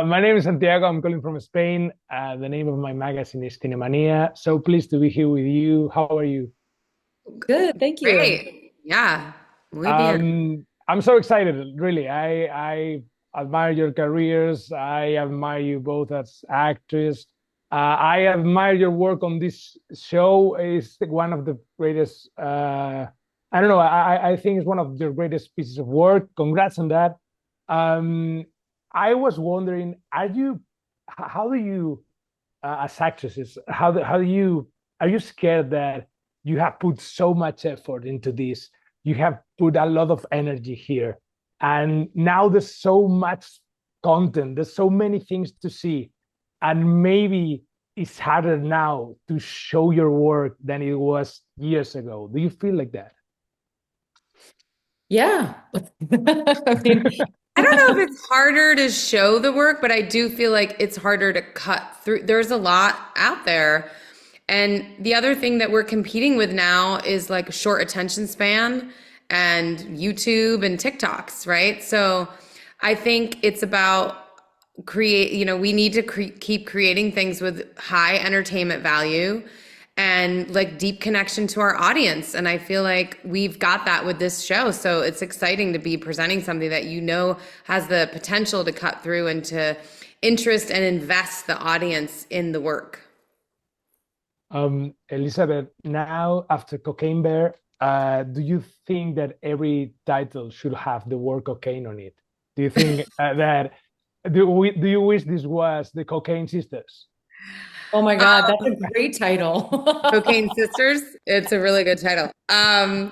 My name is Santiago. I'm calling from Spain. The name of my magazine is CINEMANIA. So pleased to be here with you. How are you? Good, thank you. I'm so excited, really. I admire your careers. I admire you both as actors. I admire your work on this show. It's one of the greatest. I don't know. I think it's one of your greatest pieces of work. Congrats on that. Um, I was wondering, how do you, as actresses, how do you, are you scared that you have put so much effort into this? You have put a lot of energy here, and now there's so much content. There's so many things to see, and maybe it's harder now to show your work than it was years ago. Do you feel like that? Yeah. I mean, I I don't don't know know if if it's it's harder to show the work, but I do feel like it's harder to cut through. There's a lot out there. And the other thing that we're competing with now is like short attention span and YouTube and TikToks, right? So I think it's about we need to keep creating things with high entertainment value and like deep connection to our audience. And I feel like we've got that with this show. So it's exciting to be presenting something that has the potential to cut through and to interest and invest the audience in the work. Elizabeth, now after Cocaine Bear, do you think that every title should have the word cocaine on it? Do you think that do you wish this was the Cocaine Sisters? Oh my God, that's a great title. Cocaine Sisters. It's a really good title. I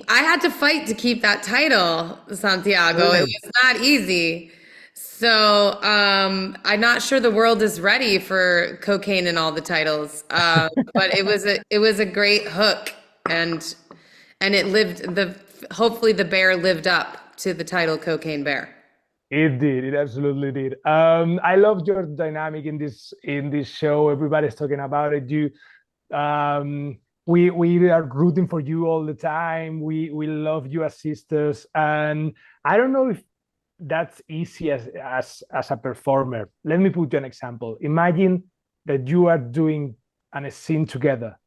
had to fight to keep that title, Santiago. It Really? was not easy. So I'm not sure the world is ready for cocaine in all the titles. But it was a great hook, and it lived the hopefully the bear lived up to the title Cocaine Bear. It did. It absolutely did. I love your dynamic in this show. Everybody's talking about it. Um, we are rooting for you all the time. We love you as sisters, and I don't know if that's easy as a performer. Let me put you an example. Imagine that you are doing a scene together,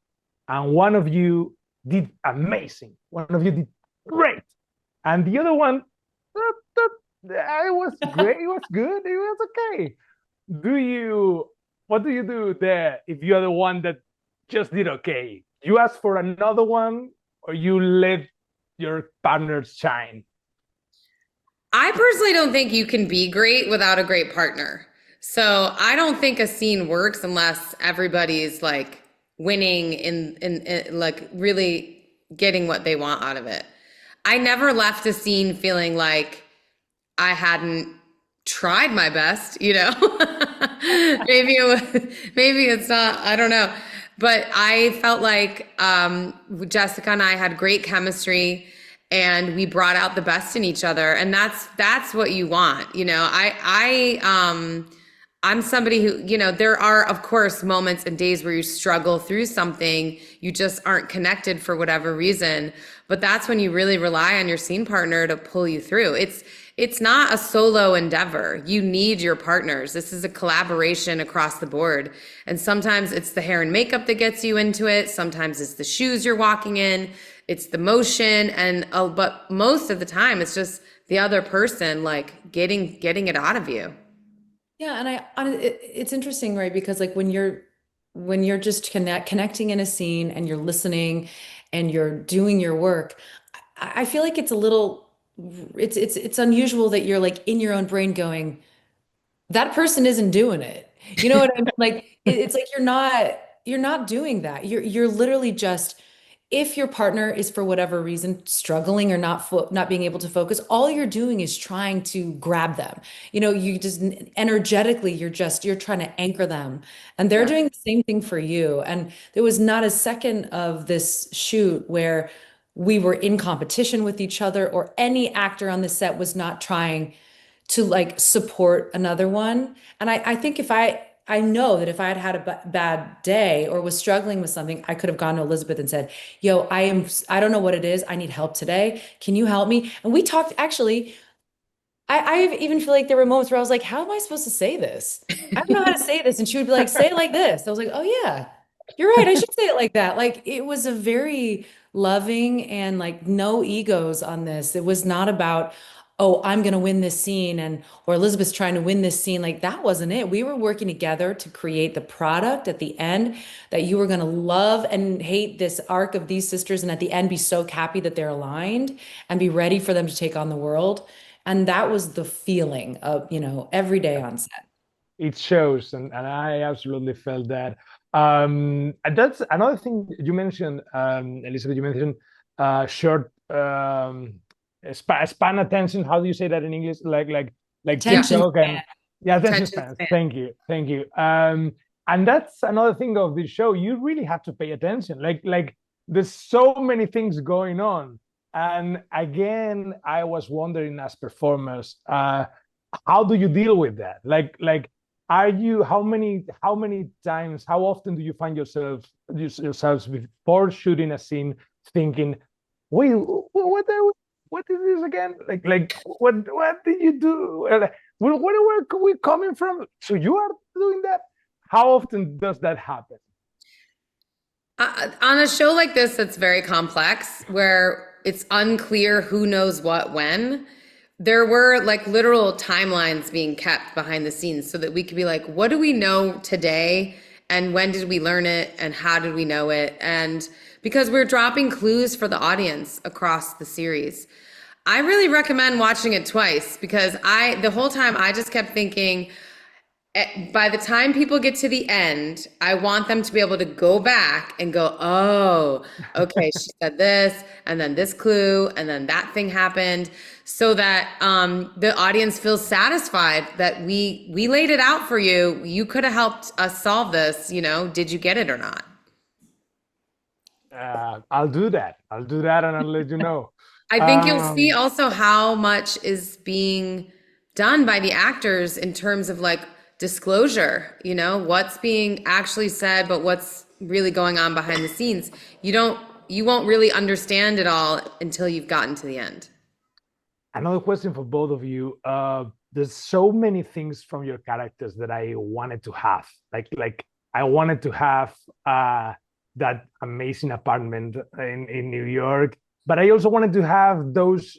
and one of you did amazing. One of you did great, and the other one, it was great. It was good. It was okay. What do you do there if you are the one that just did okay? You ask for another one, or you let your partners shine? I personally don't think you can be great without a great partner. So I don't think a scene works unless everybody's like winning in like really getting what they want out of it. I never left a scene feeling like I hadn't tried my best, maybe it's not, I don't know. But I felt like Jessica and I had great chemistry, and we brought out the best in each other. And that's what you want. I'm somebody who, there are, of course, moments and days where you struggle through something, you just aren't connected for whatever reason. But that's when you really rely on your scene partner to pull you through. It's not a solo endeavor. You need your partners. This is a collaboration across the board. And sometimes it's the hair and makeup that gets you into it. Sometimes it's the shoes you're walking in. It's the motion. But most of the time, it's just the other person like getting it out of you. Yeah, and it's interesting, right? Because like when you're just connecting in a scene and you're listening and you're doing your work, I feel like it's a little it's unusual that you're like in your own brain going, that person isn't doing it. You know what I mean? Like it's like you're not doing that. You're literally just, if your partner is for whatever reason struggling or not being able to focus, all you're doing is trying to grab them. You just energetically you're trying to anchor them, and they're Yeah. doing the same thing for you. And there was not a second of this shoot where we were in competition with each other, or any actor on the set was not trying to like support another one. And I think I know that if I had had a bad day or was struggling with something, I could have gone to Elizabeth and said, "Yo, I don't know what it is. I need help today. Can you help me?" And we talked, actually, I even feel like there were moments where I was like, how am I supposed to say this? I don't know how to say this. And she would be like, say it like this. I was like, oh yeah, you're right. I should say it like that. Like it was a very loving and like no egos on this. It was not about, oh, I'm gonna win this scene and or Elizabeth's trying to win this scene. Like that wasn't it. We were working together to create the product at the end that you were gonna love and hate this arc of these sisters, and at the end be so happy that they're aligned and be ready for them to take on the world. And that was the feeling of, every day on set. It shows, and I absolutely felt that. And that's another thing you mentioned, Elizabeth. You mentioned short span attention. How do you say that in English? Like Attention TikTok and span. yeah, attention Attention spans. span. Thank you, thank you. And that's another thing of this show. You really have to pay attention. Like there's so many things going on. And again, I was wondering as performers, how do you deal with that? Like are you how many times, how often do you find yourselves before shooting a scene thinking, wait, what is this again? Like what did you do? Like, where were we coming from? So you are doing that? How often does that happen? On a show like this that's very complex, where it's unclear who knows what when, there were like literal timelines being kept behind the scenes so that we could be like, what do we know today? And when did we learn it? And how did we know it? And because we're dropping clues for the audience across the series. I really recommend watching it twice because the whole time I just kept thinking, by the time people get to the end, I want them to be able to go back and go, oh, okay, she said this, and then this clue, and then that thing happened, so that the audience feels satisfied that we laid it out for you. You could have helped us solve this. Did you get it or not? I'll do that. I'll do that, and I'll let you know. I think you'll see Um, also how much is being done by the actors in terms of like disclosure, what's being actually said, but what's really going on behind the scenes. You won't really understand it all until you've gotten to the end. Another question for both of you. There's so many things from your characters that I wanted to have. Like I wanted to have that amazing apartment in New York, but I also wanted to have those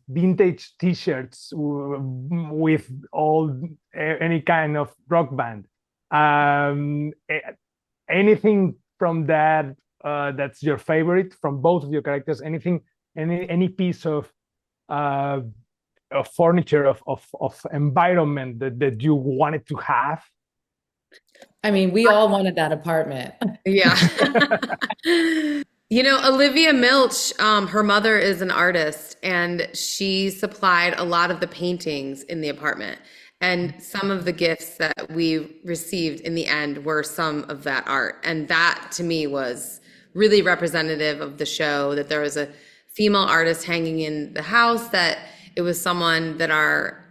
vintage T-shirts with all any kind of rock band. Um, a- Anything from that that's your favorite from both of your characters? Anything, any piece uh, of furniture of environment that you wanted to have? I mean, we all wanted that apartment. Yeah. Olivia Milch, her mother is an artist, and she supplied a lot of the paintings in the apartment. And some of the gifts that we received in the end were some of that art. And that to me was really representative of the show, that there was a female artist hanging in the house, that it was someone that our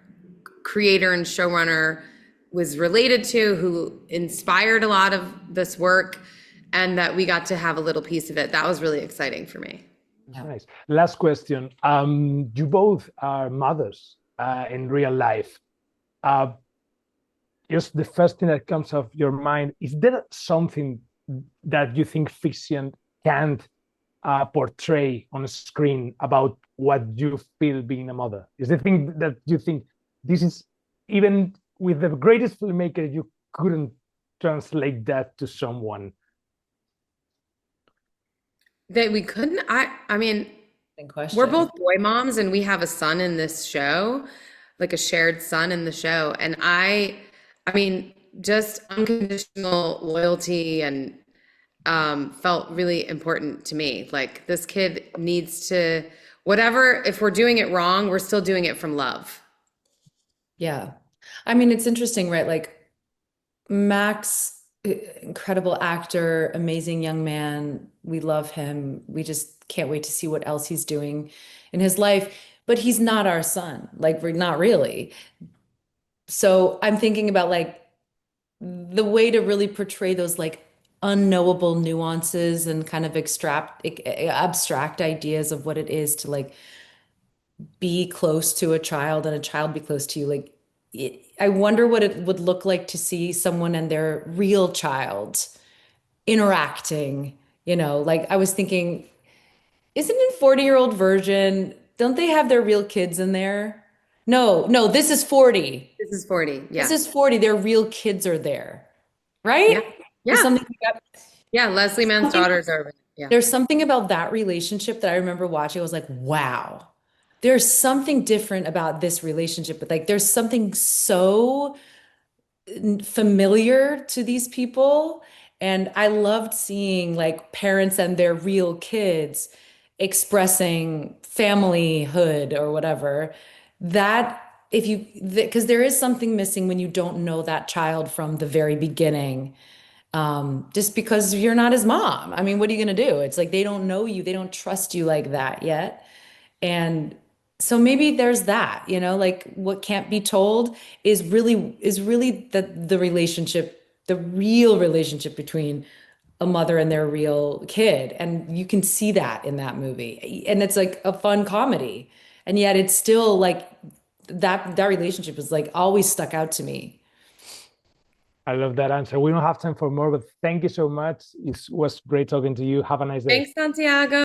creator and showrunner was related to, who inspired a lot of this work, and that we got to have a little piece of it. That was really exciting for me. Yeah. Nice. Last question. You both are mothers in real life. Uh, just the first thing that comes off your mind, is there something that you think fiction can't portray on screen about what you feel being a mother? Is the thing that you think this is, even with the greatest filmmaker, you couldn't translate that to someone? That we couldn't, I mean, Good we're question. both boy moms and we have a son in this show, like a shared son in the show. And I mean, just unconditional loyalty and felt really important to me. Like this kid needs to, whatever, if we're doing it wrong, we're still doing it from love. Yeah. I mean, it's interesting, right? Like Max, incredible actor, amazing young man. We love him. We just can't wait to see what else he's doing in his life. But he's not our son. Like, we're not really. So I'm thinking about like the way to really portray those like unknowable nuances and kind of abstract ideas of what it is to like be close to a child and a child be close to you. Like, I wonder what it would look like to see someone and their real child interacting. Like I was thinking, isn't in 40-year-old version, don't they have their real kids in there? No, no, this is 40. This is 40. This Yeah. is 40. Their real kids are there, right? Yeah. There's Yeah. something about, Yeah. Leslie Mann's daughters are. Yeah. there's something about that relationship that I remember watching. I was like, wow, there's something different about this relationship. But like, there's something so familiar to these people. And I loved seeing like parents and their real kids expressing familyhood or whatever. That if you, because there is something missing when you don't know that child from the very beginning, just because you're not his mom. I mean, what are you going to do? It's like they don't know you, they don't trust you like that yet. And so maybe there's that, like what can't be told is really the relationship, the real relationship between a mother and their real kid. And you can see that in that movie. And it's like a fun comedy. And yet it's still like that relationship is like always stuck out to me. I love that answer. We don't have time for more, but thank you so much. It was great talking to you. Have a nice day. Thanks, Santiago.